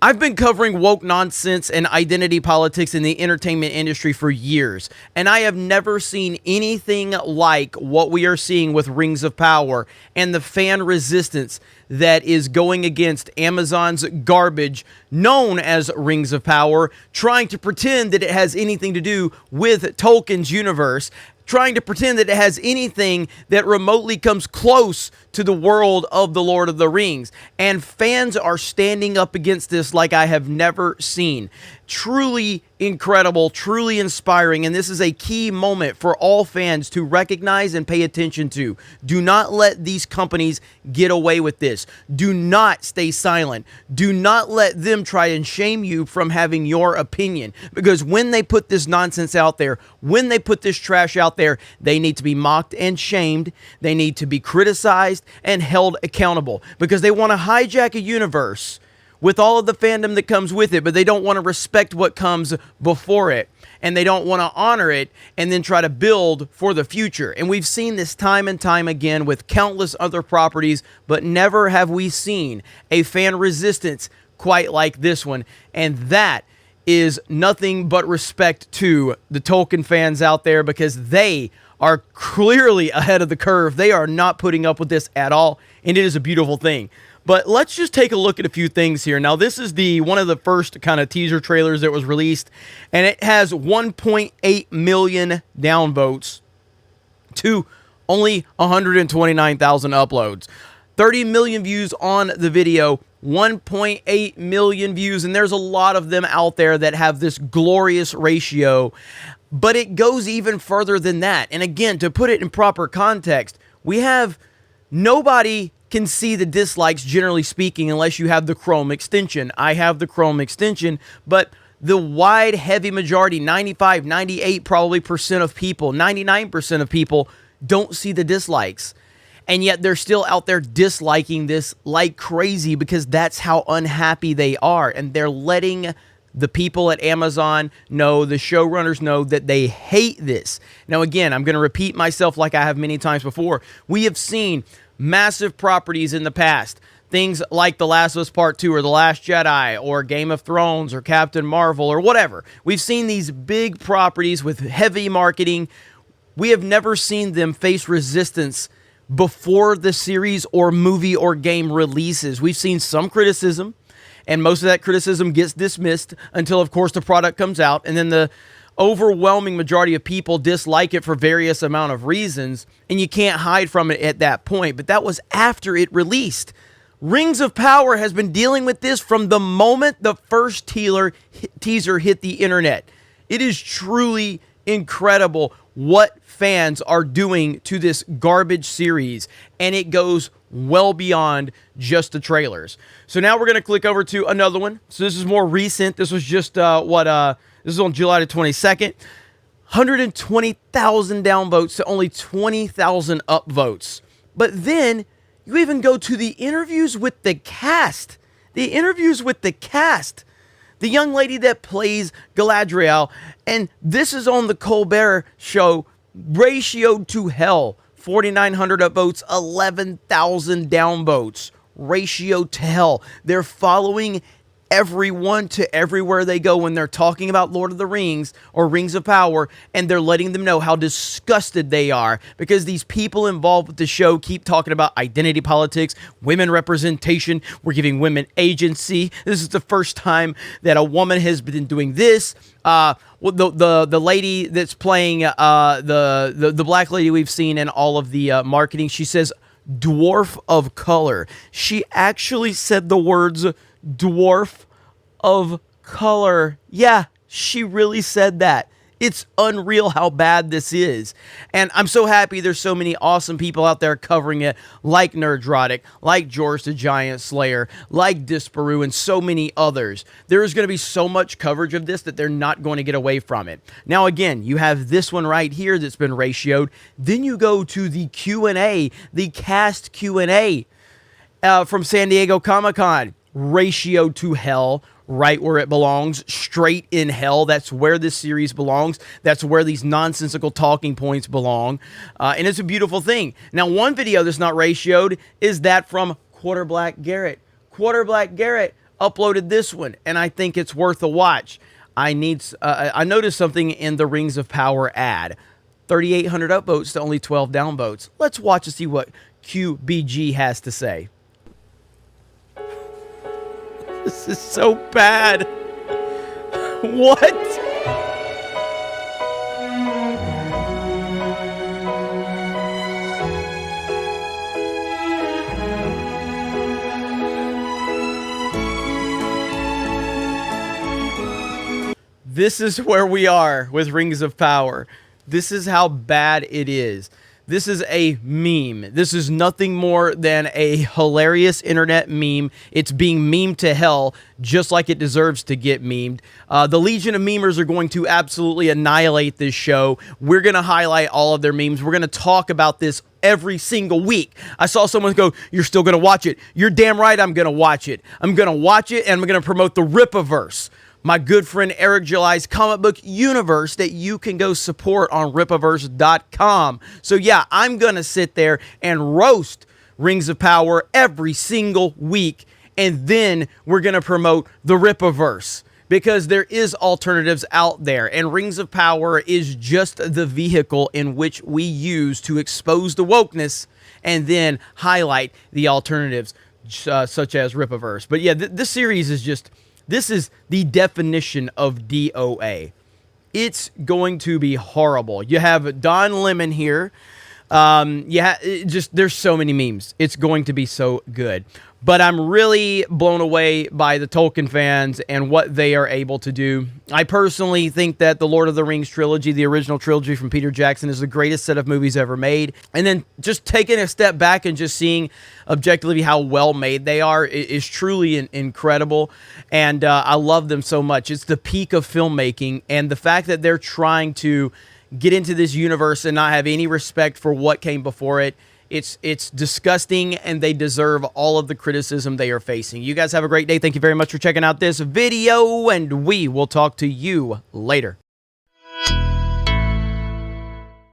I've been covering woke nonsense and identity politics in the entertainment industry for years, and I have never seen anything like what we are seeing with Rings of Power and the fan resistance that is going against Amazon's garbage known as Rings of Power, trying to pretend that it has anything to do with Tolkien's universe, trying to pretend that it has anything that remotely comes close to the world of the Lord of the Rings. And fans are standing up against this like I have never seen. Truly incredible, truly inspiring, and this is a key moment for all fans to recognize and pay attention to. Do not let these companies get away with this. Do not stay silent. Do not let them try and shame you from having your opinion, because when they put this nonsense out there, when they put this trash out there, they need to be mocked and shamed. They need to be criticized and held accountable, because they want to hijack a universe with all of the fandom that comes with it, but they don't want to respect what comes before it, and they don't want to honor it and then try to build for the future. And we've seen this time and time again with countless other properties, but never have we seen a fan resistance quite like this one. And that is nothing but respect to the Tolkien fans out there, because they are clearly ahead of the curve. They are not putting up with this at all, and it is a beautiful thing. But let's just take a look at a few things here. Now, this is one of the first kind of teaser trailers that was released, and it has 1.8 million downvotes to only 129,000 uploads. 30 million views on the video, 1.8 million views, and there's a lot of them out there that have this glorious ratio, but it goes even further than that. And again, to put it in proper context, we have nobody can see the dislikes, generally speaking, unless you have the Chrome extension. I have the Chrome extension, but the wide, heavy majority, 95, 98 probably % of people, 99% of people don't see the dislikes. And yet they're still out there disliking this like crazy, because that's how unhappy they are. And they're letting the people at Amazon know, the showrunners know, that they hate this. Now, again, I'm going to repeat myself like I have many times before. We have seen massive properties in the past, things like The Last of Us Part 2 or The Last Jedi or Game of Thrones or Captain Marvel or whatever. We've seen these big properties with heavy marketing. We have never seen them face resistance before the series or movie or game releases. We've seen some criticism, and most of that criticism gets dismissed until, of course, the product comes out, and then the overwhelming majority of people dislike it for various amount of reasons, and you can't hide from it at that point. But that was after it released. Rings of Power has been dealing with this from the moment the first teaser hit the internet. It is truly incredible what fans are doing to this garbage series, and it goes well beyond just the trailers. So now we're going to click over to another one. So this is more recent. This was just this is on July the 22nd. 120,000 downvotes to only 20,000 upvotes. But then you even go to the interviews with the cast. The interviews with the cast. The young lady that plays Galadriel, and this is on the Colbert Show, ratioed to hell. 4,900 upvotes, 11,000 downvotes. Ratio to hell. They're following everyone to everywhere they go when they're talking about Lord of the Rings or Rings of Power, and they're letting them know how disgusted they are because these people involved with the show keep talking about identity politics, women representation, we're giving women agency. This is the first time that a woman has been doing this. The lady that's playing the black lady we've seen in all of the marketing, she says dwarf of color. She actually said the words dwarf of color. Yeah, she really said that. It's unreal how bad this is. And I'm so happy there's so many awesome people out there covering it, like Nerdrotic, like George the Giant Slayer, like Disparu, and so many others. There is going to be so much coverage of this that they're not going to get away from it. Now, again, you have this one right here that's been ratioed. Then you go to the Q&A, the cast Q&A from San Diego Comic-Con. Ratio to hell, right where it belongs, straight in hell. That's where this series belongs. That's where these nonsensical talking points belong. And it's a beautiful thing. Now, one video that's not ratioed is that from Quarter Black Garrett. Quarter Black Garrett uploaded this one, and I think it's worth a watch. I noticed something in the Rings of Power ad. 3,800 upvotes to only 12 downvotes. Let's watch and see what QBG has to say. This is so bad. What? This is where we are with Rings of Power. This is how bad it is. This is a meme. This is nothing more than a hilarious internet meme. It's being memed to hell, just like it deserves to get memed. The Legion of Memers are going to absolutely annihilate this show. We're going to highlight all of their memes. We're going to talk about this every single week. I saw someone go, "You're still going to watch it." You're damn right I'm going to watch it. I'm going to watch it, and I'm going to promote the Ripaverse, my good friend Eric July's comic book universe that you can go support on ripaverse.com. So yeah, I'm going to sit there and roast Rings of Power every single week, and then we're going to promote the Ripaverse, because there is alternatives out there, and Rings of Power is just the vehicle in which we use to expose the wokeness and then highlight the alternatives, such as Ripaverse. But yeah, this series is just... This is the definition of DOA. It's going to be horrible. You have Don Lemon here. There's so many memes. It's going to be so good. But I'm really blown away by the Tolkien fans and what they are able to do. I personally think that the Lord of the Rings trilogy, the original trilogy from Peter Jackson, is the greatest set of movies ever made. And then just taking a step back and just seeing objectively how well made they are is truly incredible. And I love them so much. It's the peak of filmmaking, and the fact that they're trying to get into this universe and not have any respect for what came before it. It's disgusting, and they deserve all of the criticism they are facing. You guys have a great day. Thank you very much for checking out this video, and we will talk to you later.